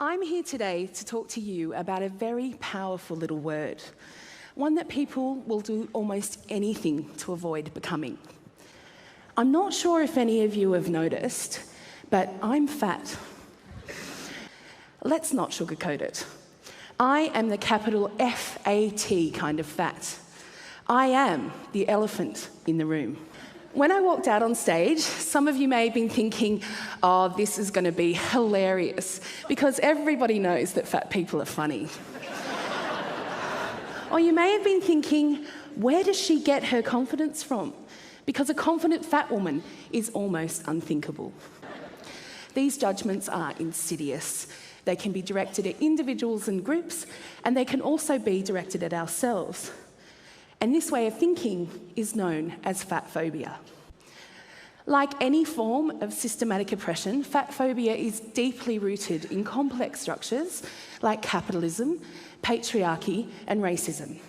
I'm here today to talk to you about a very powerful little word, one that people will do almost anything to avoid becoming. I'm not sure if any of you have noticed, but I'm fat. Let's not sugarcoat it. I am the capital F-A-T kind of fat. I am the elephant in the room. When I walked out on stage, some of you may have been thinking, oh, this is going to be hilarious, because everybody knows that fat people are funny. Or you may have been thinking, where does she get her confidence from? Because a confident fat woman is almost unthinkable. These judgments are insidious. They can be directed at individuals and groups, and they can also be directed at ourselves. And this way of thinking is known as fat phobia. Like any form of systematic oppression, fat phobia is deeply rooted in complex structures like capitalism, patriarchy, and racism.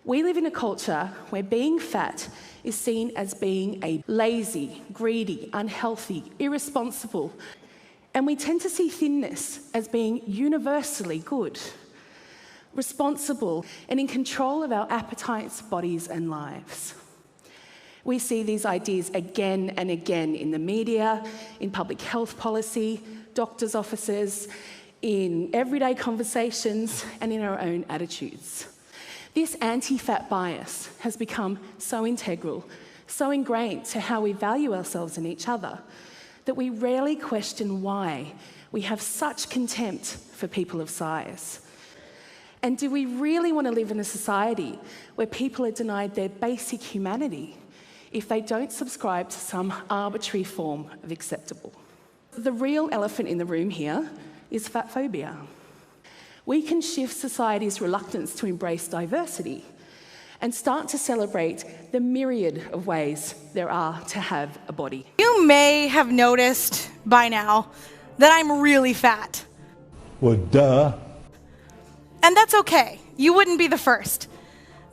We live in a culture where being fat is seen as being a lazy, greedy, unhealthy, irresponsible, and we tend to see thinness as being universally good, responsible, and in control of our appetites, bodies, and lives. We see these ideas again and again in the media, in public health policy, doctors' offices, in everyday conversations, and in our own attitudes. This anti-fat bias has become so integral, so ingrained to how we value ourselves and each other, that we rarely question why we have such contempt for people of size. And do we really want to live in a society where people are denied their basic humanity if they don't subscribe to some arbitrary form of acceptable? The real elephant in the room here is fat phobia. We can shift society's reluctance to embrace diversity and start to celebrate the myriad of ways there are to have a body. You may have noticed by now that I'm really fat. Well, duh. And that's okay. You wouldn't be the first.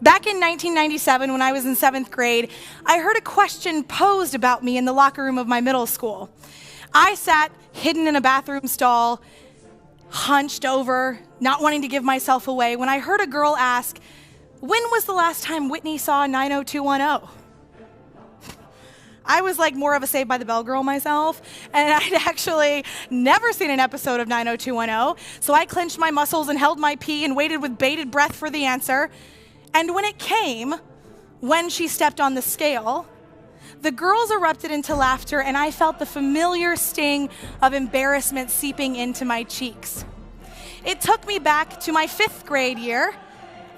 Back in 1997, when I was in 7th grade, I heard a question posed about me in the locker room of my middle school. I sat hidden in a bathroom stall, hunched over, not wanting to give myself away, when I heard a girl ask, "When was the last time Whitney saw 90210? I was like more of a Saved by the Bell girl myself, and I'd actually never seen an episode of 90210, so I clenched my muscles and held my pee and waited with bated breath for the answer. And when it came, when she stepped on the scale, the girls erupted into laughter, and I felt the familiar sting of embarrassment seeping into my cheeks. It took me back to my 5th grade year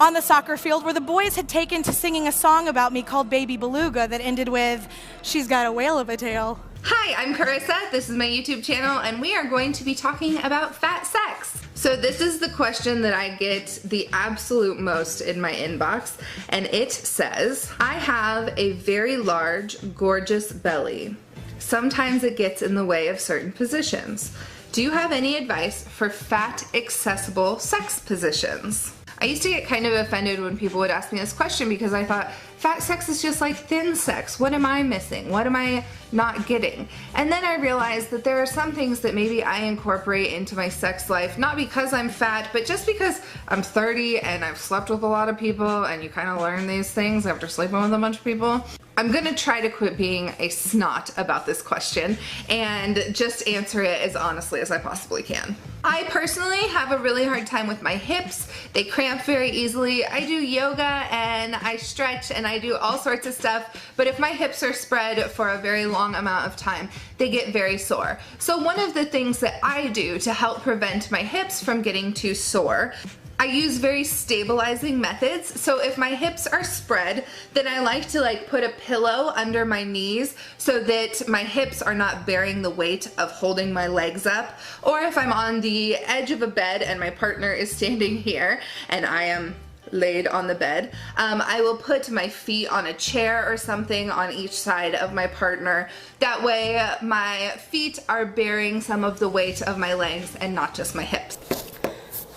on the soccer field, where the boys had taken to singing a song about me called Baby Beluga that ended with, "She's got a whale of a tail." Hi, I'm Carissa, this is my YouTube channel, and we are going to be talking about fat sex. So this is the question that I get the absolute most in my inbox, and it says, I have a very large, gorgeous belly. Sometimes it gets in the way of certain positions. Do you have any advice for fat, accessible sex positions? I used to get kind of offended when people would ask me this question because I thought, fat sex is just like thin sex. What am I missing? What am I not getting? And then I realized that there are some things that maybe I incorporate into my sex life, not because I'm fat, but just because I'm 30 and I've slept with a lot of people, and you kind of learn these things after sleeping with a bunch of people. I'm gonna try to quit being a snot about this question and just answer it as honestly as I possibly can. I personally have a really hard time with my hips. They cramp very easily. I do yoga and I stretch and I do all sorts of stuff, but if my hips are spread for a very long amount of time, they get very sore. So one of the things that I do to help prevent my hips from getting too sore, I use very stabilizing methods. So if my hips are spread, then I like to put a pillow under my knees so that my hips are not bearing the weight of holding my legs up. Or if I'm on the edge of a bed and my partner is standing here and I am laid on the bed, I will put my feet on a chair or something on each side of my partner. That way my feet are bearing some of the weight of my legs and not just my hips.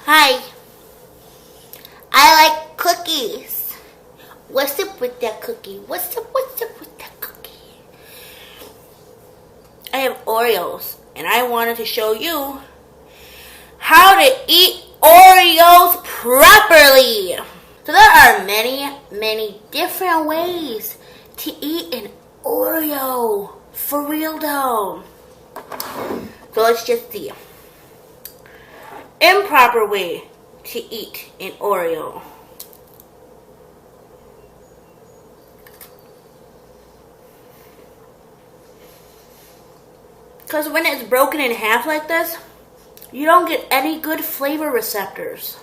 Hi. I like cookies. What's up with that cookie? What's up with that cookie? I have Oreos, and I wanted to show you how to eat Oreos properly. So there are many different ways to eat an Oreo. For real though. So let's just see. Improper way to eat an Oreo. Because when it's broken in half like this, you don't get any good flavor receptors.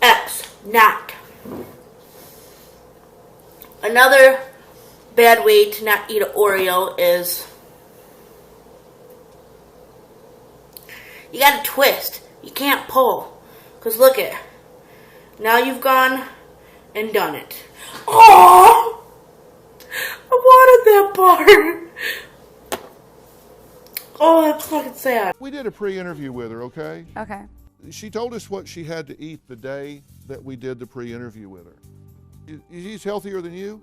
X, not. Another bad way to not eat an Oreo is you gotta twist. You can't pull. Because look it. Now you've gone and done it. Oh! I wanted that part. Oh, that's fucking sad. We did a pre-interview with her, okay? Okay. She told us what she had to eat the day that we did the pre-interview with her. She's healthier than you?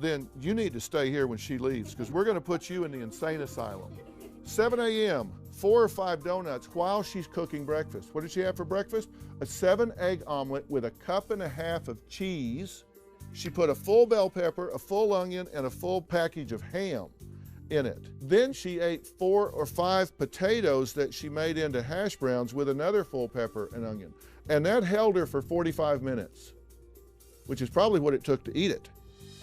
Then you need to stay here when she leaves, because we're going to put you in the insane asylum. 7 a.m., 4 or 5 donuts while she's cooking breakfast. What did she have for breakfast? A 7-egg omelet with a 1.5 cups of cheese. She put a full bell pepper, a full onion, and a full package of ham in it. Then she ate 4 or 5 potatoes that she made into hash browns with another full pepper and onion. And that held her for 45 minutes, which is probably what it took to eat it.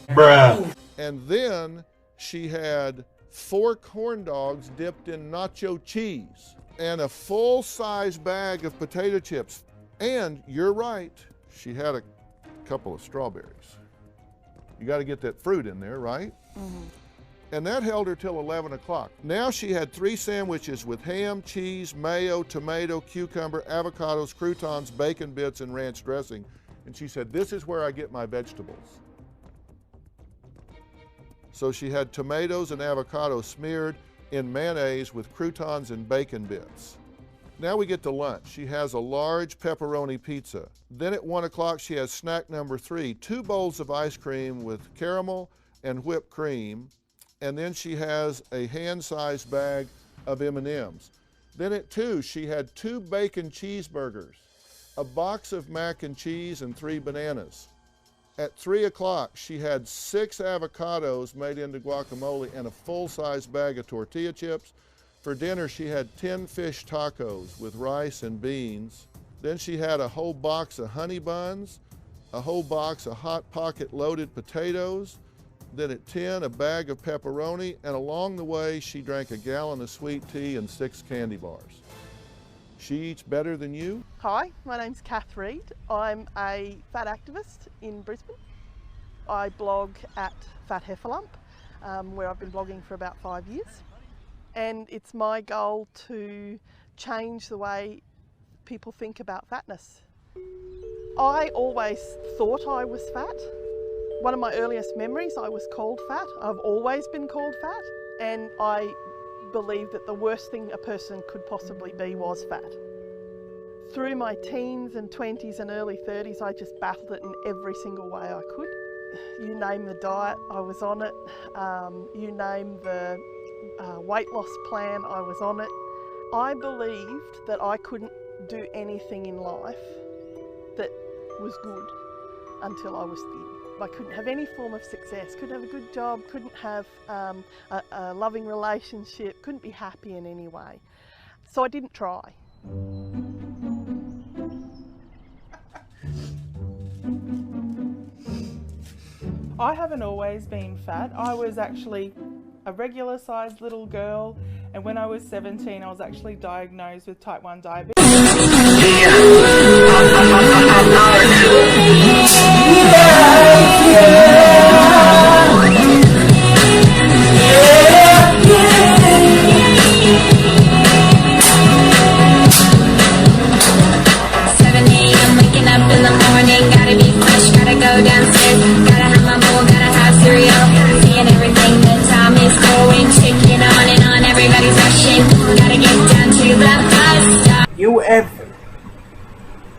Bruh. And then she had 4 corn dogs dipped in nacho cheese and a full-size bag of potato chips. And you're right, she had a couple of strawberries. You got to get that fruit in there, right? Mm-hmm. And that held her till 11 o'clock. Now she had 3 sandwiches with ham, cheese, mayo, tomato, cucumber, avocados, croutons, bacon bits, and ranch dressing. And she said, this is where I get my vegetables. So she had tomatoes and avocado smeared in mayonnaise with croutons and bacon bits. Now we get to lunch. She has a large pepperoni pizza. Then at 1 o'clock, she has snack number 3, 2 bowls of ice cream with caramel and whipped cream. And then she has a hand-sized bag of M&Ms. Then at 2, she had 2 bacon cheeseburgers, a box of mac and cheese, and 3 bananas. At 3 o'clock, she had 6 avocados made into guacamole and a full-size bag of tortilla chips. For dinner, she had 10 fish tacos with rice and beans. Then she had a whole box of honey buns, a whole box of Hot Pocket loaded potatoes. Then at 10, a bag of pepperoni, and along the way, she drank a gallon of sweet tea and 6 candy bars. She eats better than you? Hi, my name's Kath Reed. I'm a fat activist in Brisbane. I blog at Fat Heffalump, where I've been blogging for about 5 years. And it's my goal to change the way people think about fatness. I always thought I was fat. One of my earliest memories, I was called fat. I've always been called fat. And I believed that the worst thing a person could possibly be was fat. Through my teens and 20s and early 30s, I just battled it in every single way I could. You name the diet, I was on it. You name the weight loss plan, I was on it. I believed that I couldn't do anything in life that was good until I was thin. I couldn't have any form of success, couldn't have a good job, couldn't have a loving relationship, couldn't be happy in any way. So I didn't try. I haven't always been fat. I was actually a regular sized little girl, and when I was 17 I was actually diagnosed with type 1 diabetes.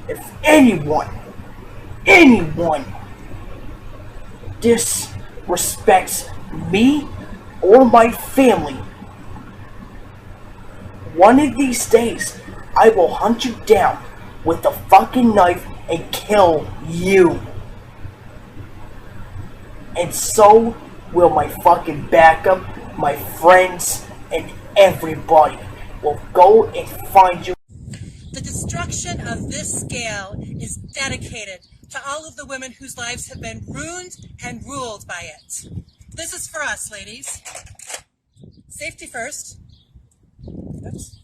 If anyone disrespects me or my family, One of these days, I will hunt you down with a fucking knife and kill you. And so will my fucking backup, my friends, and everybody will go and find you. The destruction of this scale is dedicated to all of the women whose lives have been ruined and ruled by it. This is for us, ladies. Safety first. Oops.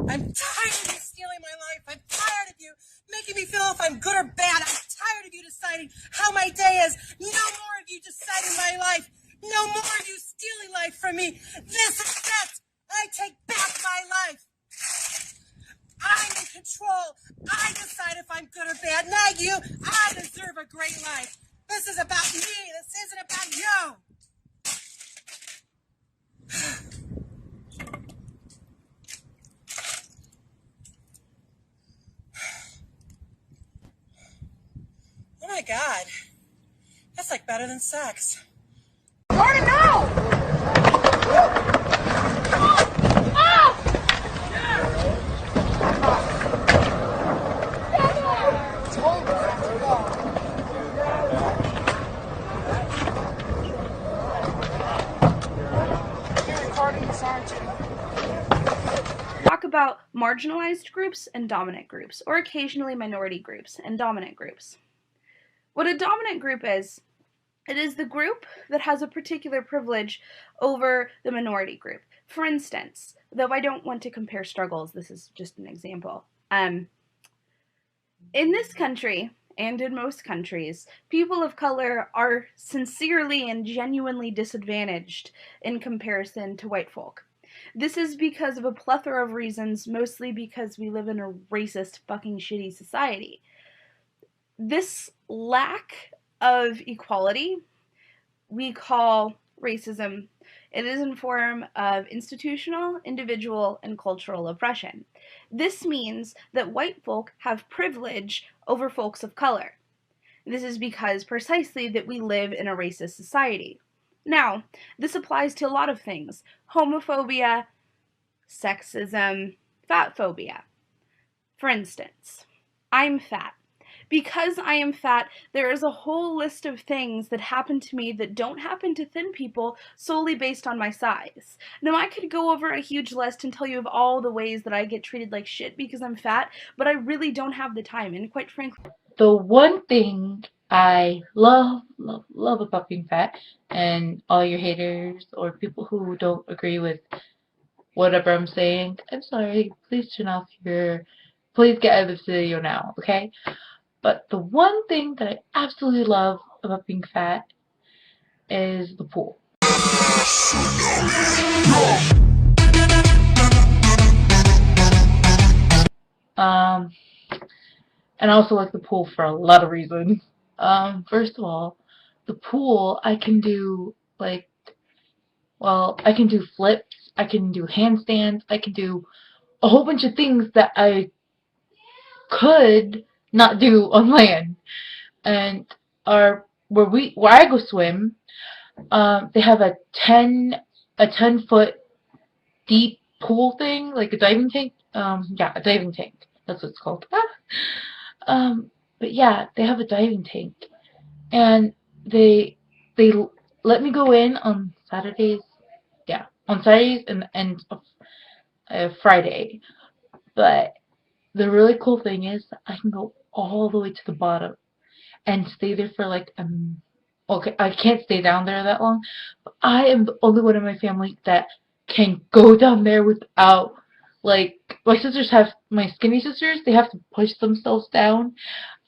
I'm tired of you stealing my life. I'm tired of you making me feel if I'm good or bad. I'm tired of you deciding how my day is. No more of you deciding my life. No more of you stealing life from me. This is it. I take back my life. I'm in control. I decide if I'm good or bad. Not you. I deserve a great life. This is about me. This isn't about you. Oh my God. That's like better than sex. Already know! Talk about marginalized groups and dominant groups, or occasionally minority groups and dominant groups. What a dominant group is, it is the group that has a particular privilege over the minority group. For instance, though I don't want to compare struggles, this is just an example. In this country, and in most countries, people of color are sincerely and genuinely disadvantaged in comparison to white folk. This is because of a plethora of reasons, mostly because we live in a racist, fucking shitty society. This lack of equality we call racism. It is in form of institutional, individual, and cultural oppression. This means that white folk have privilege over folks of color. This is because precisely that we live in a racist society. Now, this applies to a lot of things: homophobia, sexism, fat phobia. For instance, I'm fat. Because I am fat, there is a whole list of things that happen to me that don't happen to thin people solely based on my size. Now, I could go over a huge list and tell you of all the ways that I get treated like shit because I'm fat, but I really don't have the time, and quite frankly... The one thing I love about being fat, and all your haters or people who don't agree with whatever I'm saying, I'm sorry, please turn off please get out of this video now, okay? But the one thing that I absolutely love about being fat is the pool. And I also like the pool for a lot of reasons. First of all, the pool, I can do, I can do flips, I can do handstands, I can do a whole bunch of things that I could not do on land. And where I go swim, they have a 10-foot deep pool thing, like a diving tank. Yeah, a diving tank. That's what it's called. But yeah, they have a diving tank, and they let me go in on Saturdays. Yeah, on Saturdays and Friday. But the really cool thing is I can go all the way to the bottom and stay there for okay, I can't stay down there that long, but I am the only one in my family that can go down there without, my skinny sisters, they have to push themselves down.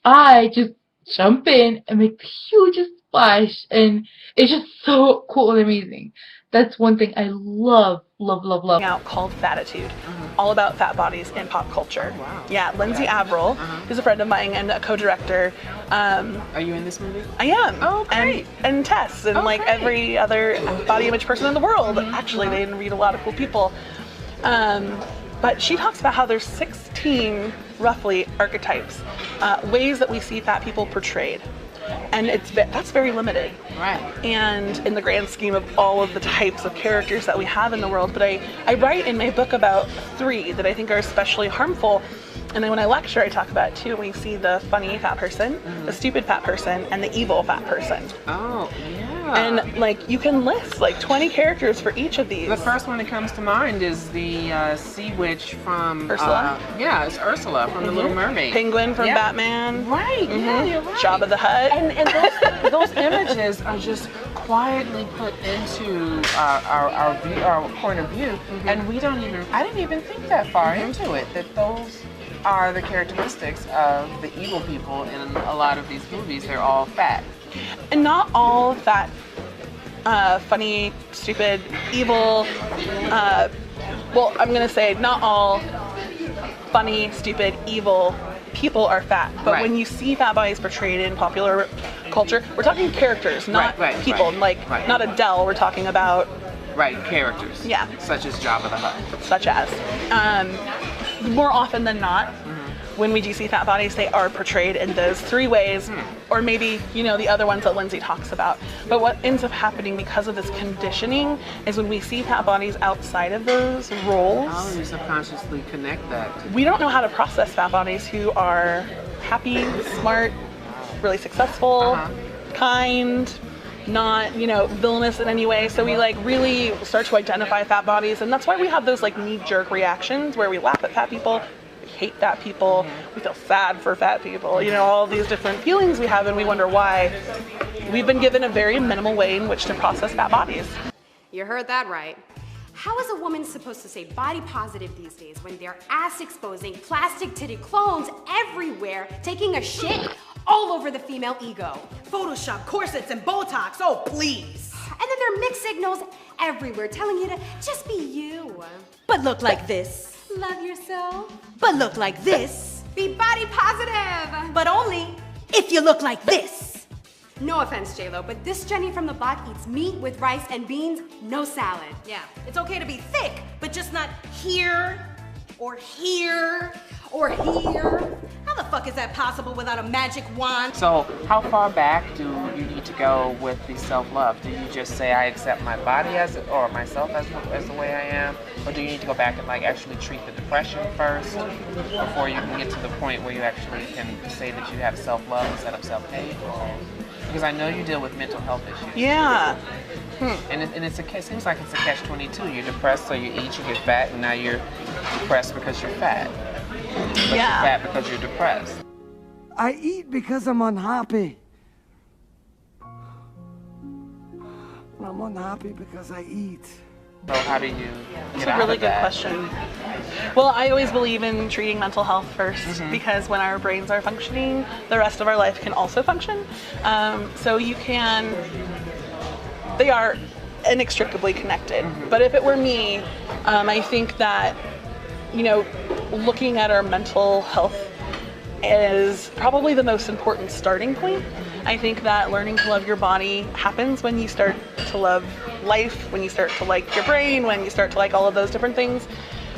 I just jump in and make the hugest splash, and it's just so cool and amazing. That's one thing I love. Out called Fatitude, all about fat bodies in pop culture. Oh, wow. Yeah, Lindsay Averill, who's a friend of mine and a co-director. Are you in this movie? I am. Oh, great. And Tess, and every other body image person in the world. Actually, they read a lot of cool people. But she talks about how there's 16, roughly, archetypes, ways that we see fat people portrayed. and that's very limited. Right. And in the grand scheme of all of the types of characters that we have in the world, but I write in my book about 3 that I think are especially harmful. And then when I lecture, I talk about it too. We see the funny fat person, the stupid fat person, and the evil fat person. Oh, yeah. And like you can list like 20 characters for each of these. The first one that comes to mind is the sea witch from Ursula. Yeah, it's Ursula from The Little Mermaid. Penguin from Batman. Right. Yeah, you're right. Jabba the Hutt. And those images are just quietly put into our point of view, and I didn't even think that far into it, that those are the characteristics of the evil people in a lot of these movies. They're all fat. And not all fat, funny, stupid, evil, well, I'm going to say not all funny, stupid, evil people are fat. But when you see fat bodies portrayed in popular culture, we're talking characters, not people. Not Adele, we're talking about... Right, characters. Yeah. Such as Jabba the Hutt. Such as. More often than not, when we do see fat bodies, they are portrayed in those 3 ways, or maybe, the other ones that Lindsay talks about. But what ends up happening because of this conditioning is when we see fat bodies outside of those roles, you subconsciously connect that. We don't know how to process fat bodies who are happy, smart, really successful, kind, not, villainous in any way. So we really start to identify fat bodies, and that's why we have those knee-jerk reactions where we laugh at fat people, we hate fat people, we feel sad for fat people, all these different feelings we have, and we wonder why. We've been given a very minimal way in which to process fat bodies. You heard that right. How is a woman supposed to say body positive these days when they're ass exposing plastic titty clones everywhere, taking a shit all over the female ego? Photoshop, corsets, and Botox, oh please. And then there are mixed signals everywhere telling you to just be you. But look like this. Love yourself. But look like this. Be body positive. But only if you look like this. No offense, J-Lo, but this Jenny from the block eats meat with rice and beans, no salad. Yeah, it's okay to be thick, but just not here, or here, or here. How the fuck is that possible without a magic wand? So how far back do you need to go with the self-love? Do you just say I accept my body or myself as the way I am? Or do you need to go back and actually treat the depression first before you can get to the point where you actually can say that you have self-love instead of self-hate? Because I know you deal with mental health issues. Yeah. And it seems like it's a catch-22. You're depressed, so you eat, you get fat, and now you're depressed because you're fat. But you're fat because you're depressed. I eat because I'm unhappy. I'm unhappy because I eat. So how do you It's a really good question. Well, I always believe in treating mental health first because when our brains are functioning, the rest of our life can also function. So they are inextricably connected. But if it were me, I think that, looking at our mental health is probably the most important starting point. I think that learning to love your body happens when you start to love life, when you start to like your brain, when you start to like all of those different things.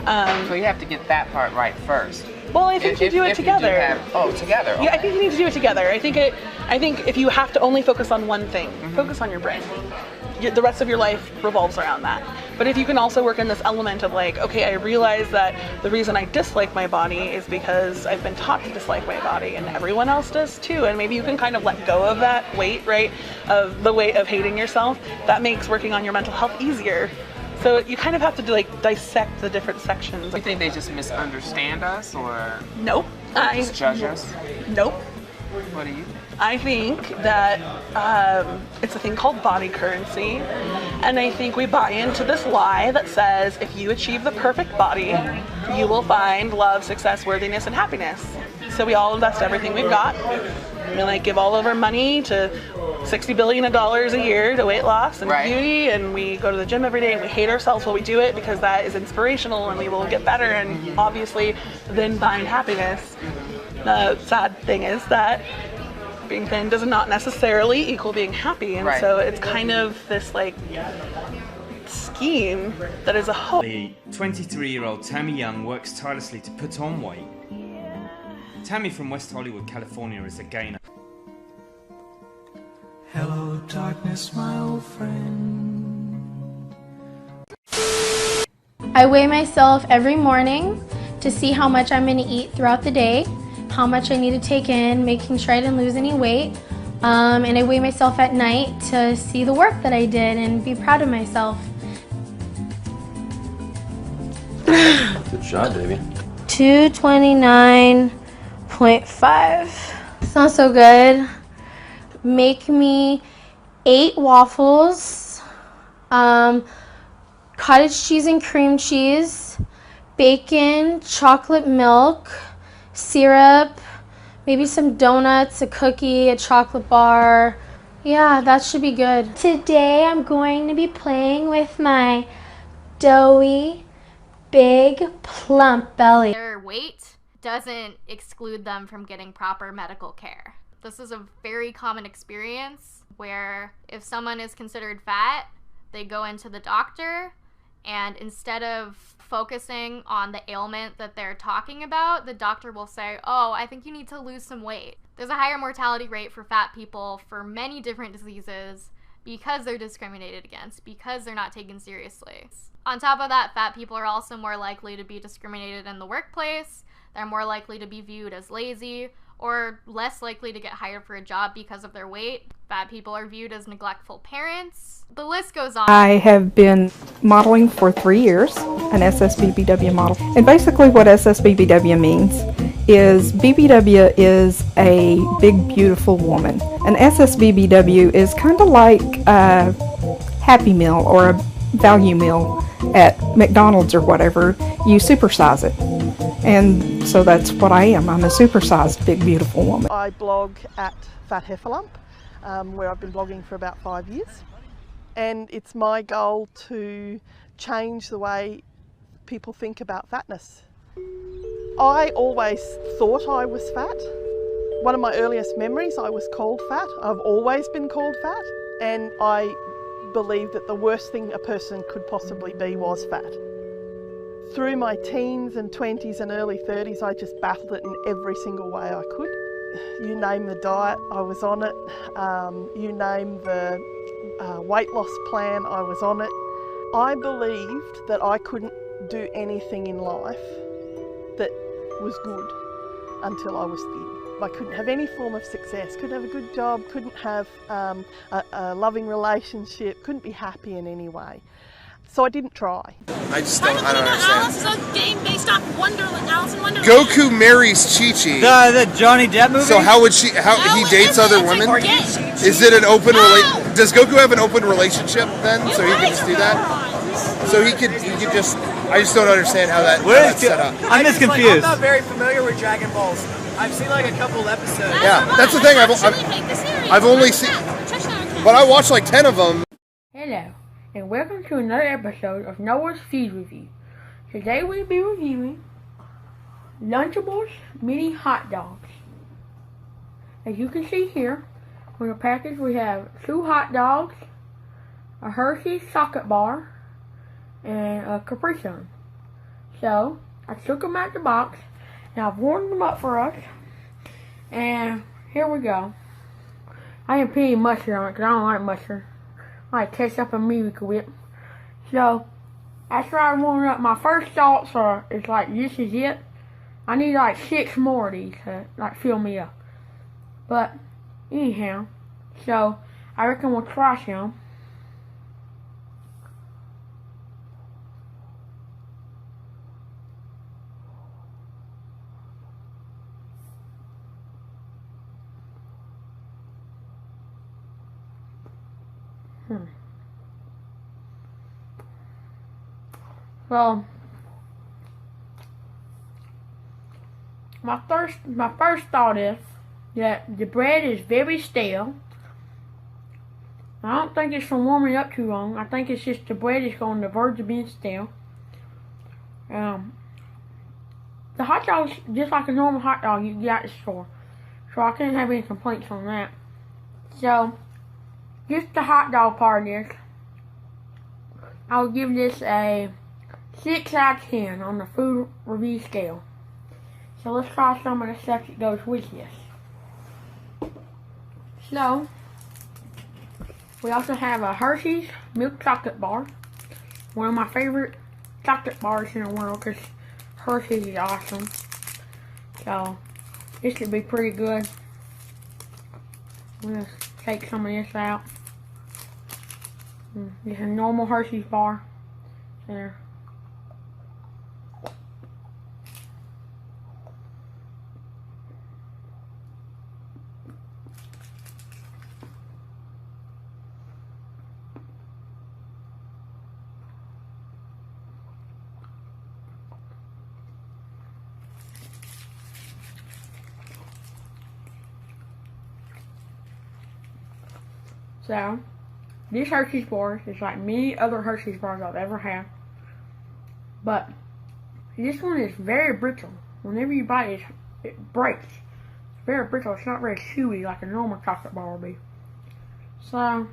So you have to get that part right first. Well, I think you do it together. Together. Okay. Yeah, I think you need to do it together. I think if you have to only focus on one thing, focus on your brain. The rest of your life revolves around that. But if you can also work in this element of okay, I realize that the reason I dislike my body is because I've been taught to dislike my body, and everyone else does too. And maybe you can kind of let go of that weight, right? Of the weight of hating yourself. That makes working on your mental health easier. So you kind of have to dissect the different sections. Do you think they just misunderstand us, or nope? Just judge us? Nope. What do you think? I think that it's a thing called body currency, and I think we buy into this lie that says if you achieve the perfect body, you will find love, success, worthiness, and happiness. So we all invest everything we've got. We give all of our money to $60 billion a year to weight loss and beauty, and we go to the gym every day and we hate ourselves while we do it because that is inspirational and we will get better and obviously then find happiness. The sad thing is that being thin does not necessarily equal being happy, and so it's kind of this scheme that is a hope. The 23-year-old Tammy Young works tirelessly to put on weight. Tammy from West Hollywood, California is a gainer. Hello, darkness, my old friend. I weigh myself every morning to see how much I'm going to eat throughout the day, how much I need to take in, making sure I didn't lose any weight. And I weigh myself at night to see the work that I did and be proud of myself. Good job, baby. 229.5. It's not so good. Make me 8 waffles, cottage cheese and cream cheese, bacon, chocolate milk, syrup, maybe some donuts, a cookie, a chocolate bar. Yeah, that should be good. Today I'm going to be playing with my doughy, big, plump belly. Their weight doesn't exclude them from getting proper medical care. This is a very common experience where if someone is considered fat, they go into the doctor, and instead of focusing on the ailment that they're talking about, the doctor will say, oh, I think you need to lose some weight. There's a higher mortality rate for fat people for many different diseases because they're discriminated against, because they're not taken seriously. On top of that, fat people are also more likely to be discriminated in the workplace. They're more likely to be viewed as lazy or less likely to get hired for a job because of their weight. Fat people are viewed as neglectful parents. The list goes on. I have been modeling for 3 years, an SSBBW model. And basically what SSBBW means is BBW is a big, beautiful woman. An SSBBW is kind of like a Happy Meal or a value meal at McDonald's or whatever. You supersize it. And so that's what I am. I'm a supersized, big, beautiful woman. I blog at Fat Heffalump, where I've been blogging for about 5 years. And it's my goal to change the way people think about fatness. I always thought I was fat. One of my earliest memories, I was called fat. I've always been called fat. And I believed that the worst thing a person could possibly be was fat. Through my teens and 20s and early 30s, I just battled it in every single way I could. You name the diet, I was on it. You name the weight loss plan, I was on it. I believed that I couldn't do anything in life that was good until I was thin. I couldn't have any form of success, couldn't have a good job, couldn't have a loving relationship, couldn't be happy in any way. So I didn't try. I don't understand. Alice is a game based off Wonderland. Alice in Wonderland. Goku marries Chi-Chi. The Johnny Depp movie? So how would she, he dates other women? Is it an open relationship? Does Goku have an open relationship then? So he can just do that? So he could just, I just don't understand how that's set up. I'm just confused. I'm not very familiar with Dragon Balls. I've seen like a couple episodes. Yeah, that's the thing. I've only seen, but I watched like 10 of them. Hello, and welcome to another episode of Noah's Feed Review. Today we'll be reviewing Lunchables mini hot dogs. As you can see here, on the package we have 2 hot dogs, a Hershey's chocolate bar, and a Capri Sun. So, I took them out the box, and I've warmed them up for us, and here we go. I am putting mustard on it because I don't like mustard. I like ketchup and Miracle Whip. So, after I warm up, my first thoughts is like, this is it. I need like 6 more of these to like fill me up. But, anyhow, so I reckon we'll try some. Well, my first thought is that the bread is very stale. I don't think it's from warming up too long. I think it's just the bread is on the verge of being stale. The hot dog's just like a normal hot dog you get at the store, so I can't have any complaints on that. So, just the hot dog part of this, I'll give this a 6 out of 10 on the food review scale. So let's try some of the stuff that goes with this. So, We also have a Hershey's milk chocolate bar. One of my favorite chocolate bars in the world because Hershey's is awesome. So this should be pretty good. I'm gonna take some of this out. Just a normal Hershey's bar. There. So, this Hershey's bar is like many other Hershey's bars I've ever had. But, this one is very brittle. Whenever you bite it, it breaks. It's very brittle. It's not very chewy like a normal chocolate bar would be. So,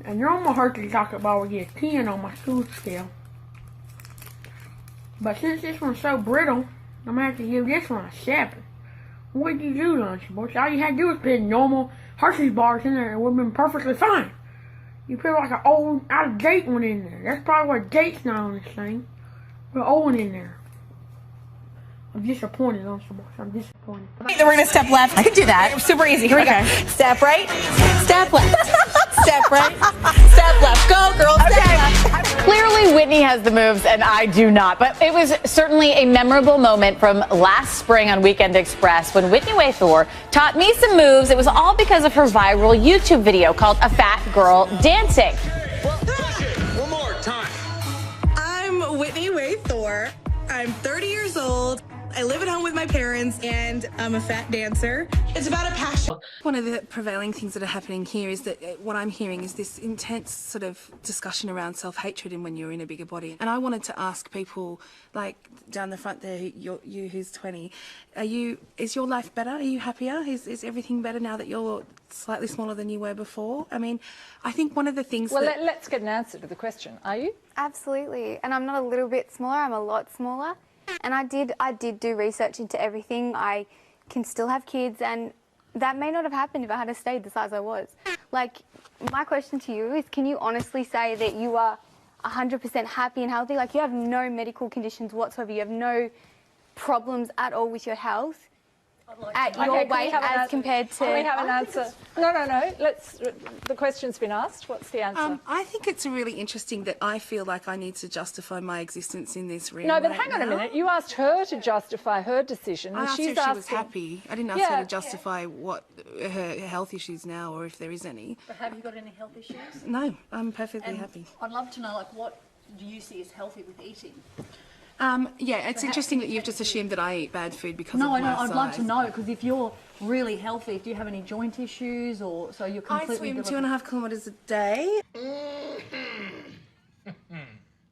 a normal Hershey's chocolate bar would get a 10 on my school scale. But since this one's so brittle, I'm going to have to give this one a 7. What did you do, Lunchables? All you had to do was put normal Hershey's bars in there and it would have been perfectly fine. You put like an old, out of date one in there. That's probably what date's not on this thing. Put an old one in there. I'm disappointed, Lunchables. I'm disappointed. Then we're gonna step left. I can do that. Super easy. Here we go. Step right. Step left. Step right. Step left. Go, girl. Step left. Clearly, Whitney has the moves and I do not. But it was certainly a memorable moment from last spring on Weekend Express when Whitney Waythor taught me some moves. It was all because of her viral YouTube video called A Fat Girl Dancing. One more time. I'm Whitney Waythor. I'm 30 years old. I live at home with my parents, and I'm a fat dancer. It's about a passion. One of the prevailing things that are happening here is that what I'm hearing is this intense sort of discussion around self-hatred and when you're in a bigger body. And I wanted to ask people, like down the front there, you who's 20, is your life better? Are you happier? Is everything better now that you're slightly smaller than you were before? I mean, I think one of the things let's get an answer to the question. Are you? Absolutely. And I'm not a little bit smaller, I'm a lot smaller. And I did do research into everything. I can still have kids, and that may not have happened if I had stayed the size I was. Like, my question to you is, can you honestly say that you are 100% happy and healthy? Like, you have no medical conditions whatsoever. You have no problems at all with your health at your weight as compared to... Can we have an answer? No. The question's been asked. What's the answer? I think it's really interesting that I feel like I need to justify my existence in this room. No, but hang on a minute. You asked her to justify her decision. I and asked she's her if she was asking... happy. I didn't ask her to justify what her health issues now or if there is any. But have you got any health issues? No, I'm perfectly happy. I'd love to know, like, what do you see as healthy with eating? Yeah, it's interesting that you've just assumed that I eat bad food because of my size. I'd love to know, because if you're really healthy, do you have any joint issues, or so you're completely... I swim 2.5 kilometres a day.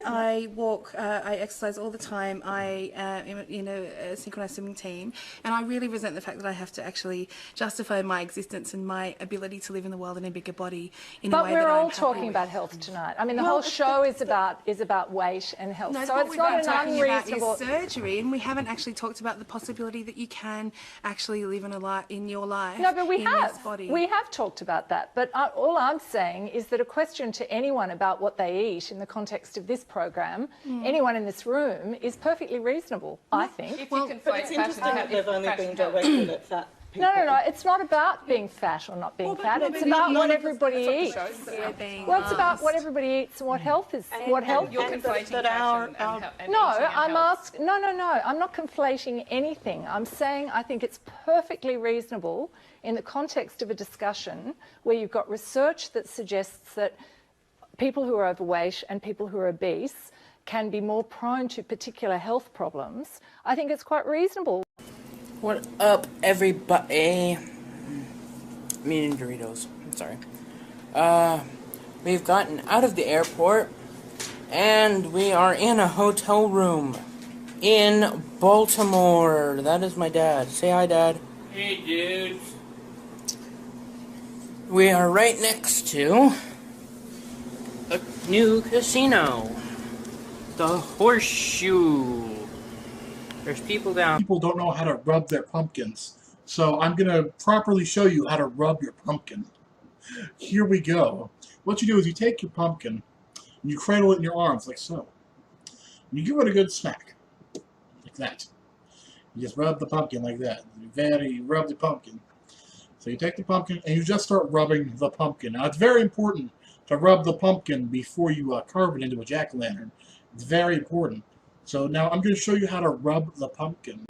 I walk, I exercise all the time. I am in a synchronized swimming team, and I really resent the fact that I have to actually justify my existence and my ability to live in the world in a bigger body in a way that I'm happy with. But we're all talking about health tonight. I mean, the whole show is about weight and health. No, so what it's we've not been an talking unreasonable... about is surgery, and we haven't actually talked about the possibility that you can actually live in your life. No, but we in have. This body. We have talked about that. But all I'm saying is that a question to anyone about what they eat in the context of this program, anyone in this room, is perfectly reasonable, I think. But it's interesting that they've only been directed at fat people. No, it's not about being fat or not being fat. It's about what everybody eats. Well, it's about what everybody eats and what health is. What health You're conflating fashion and No, eating and I'm health. asking. No. I'm not conflating anything. I'm saying I think it's perfectly reasonable in the context of a discussion where you've got research that suggests that people who are overweight and people who are obese can be more prone to particular health problems. I think it's quite reasonable. What up, everybody? Meaning Doritos. I'm sorry. We've gotten out of the airport, and we are in a hotel room in Baltimore. That is my dad. Say hi, Dad. Hey, dudes. We are right next to a new casino. The Horseshoe. There's people down. People don't know how to rub their pumpkins, so I'm going to properly show you how to rub your pumpkin. here we go. What you do is you take your pumpkin and you cradle it in your arms like so. And you give it a good smack. Like that. You just rub the pumpkin like that. You rub the pumpkin. So you take the pumpkin and you just start rubbing the pumpkin. Now it's very important to rub the pumpkin before you carve it into a jack-o'-lantern. It's very important. So now I'm going to show you how to rub the pumpkin.